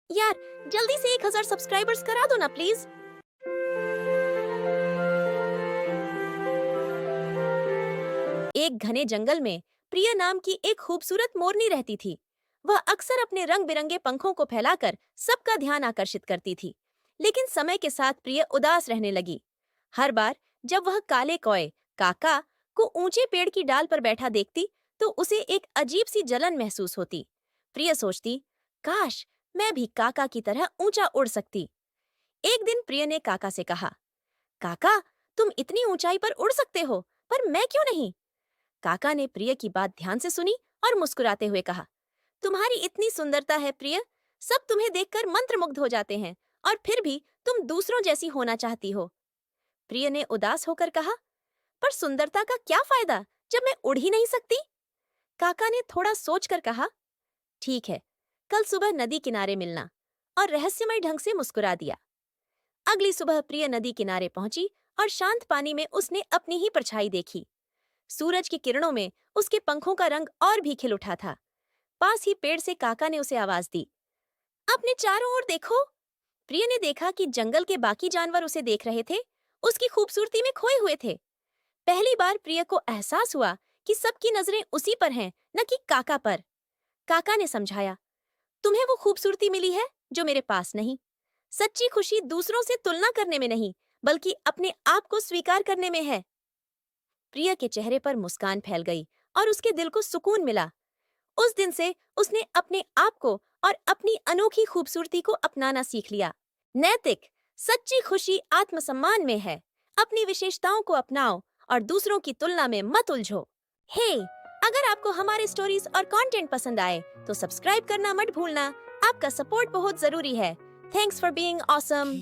यार, जल्दी से 1000 सब्सक्राइबर्स करा दो ना प्लीज। एक घने जंगल में प्रिया नाम की एक खूबसूरत मोरनी रहती थी। वह अक्सर अपने रंग बिरंगे पंखों को फैलाकर सबका ध्यान आकर्षित करती थी। लेकिन समय के साथ प्रिया उदास रहने लगी। हर बार जब वह काले कौए काका को ऊंचे पेड़ की डाल पर बैठा देखती तो उसे एक अजीब सी जलन महसूस होती। प्रिया सोचती, काश मैं भी काका की तरह ऊंचा उड़ सकती। एक दिन प्रिया ने काका से कहा, काका, तुम इतनी ऊंचाई पर उड़ सकते हो, पर मैं क्यों नहीं? काका ने प्रिय की बात ध्यान से सुनी और मुस्कुराते हुए कहा, तुम्हारी इतनी सुंदरता है प्रिय, सब तुम्हें देखकर मंत्रमुग्ध हो जाते हैं और फिर भी तुम दूसरों जैसी होना चाहती हो। प्रिय ने उदास होकर कहा, पर सुंदरता का क्या फायदा जब मैं उड़ ही नहीं सकती? काका ने थोड़ा सोचकर कहा, ठीक है, कल सुबह नदी किनारे मिलना, और रहस्यमय ढंग से मुस्कुरा दिया। अगली सुबह प्रिय नदी किनारे पहुंची और शांत पानी में उसने अपनी ही परछाई देखी। सूरज की किरणों में उसके पंखों का रंग और भी खिल उठा था। पास ही पेड़ से काका ने उसे आवाज दी, अपने चारों ओर देखो। प्रिय ने देखा कि जंगल के बाकी जानवर उसे देख रहे थे, उसकी खूबसूरती में खोए हुए थे। पहली बार प्रिय को एहसास हुआ कि सबकी नजरें उसी पर हैं, न कि काका पर। काका ने समझाया, तुम्हें वो खूबसूरती मिली है जो मेरे पास नहीं। सच्ची खुशी दूसरों से तुलना करने में नहीं, बल्कि अपने आप को स्वीकार करने में है। प्रिया के चेहरे पर मुस्कान फैल गई और उसके दिल को सुकून मिला। उस दिन से उसने अपने आप को और अपनी अनोखी खूबसूरती को अपनाना सीख लिया। नैतिक सच्ची खुशी आत्मसम्मान में है। अपनी विशेषताओं को अपनाओ और दूसरों की तुलना में मत उलझो। हे, अगर आपको हमारे स्टोरीज और कंटेंट पसंद आए तो सब्सक्राइब करना मत भूलना। आपका सपोर्ट बहुत जरूरी है। Thanks for being awesome.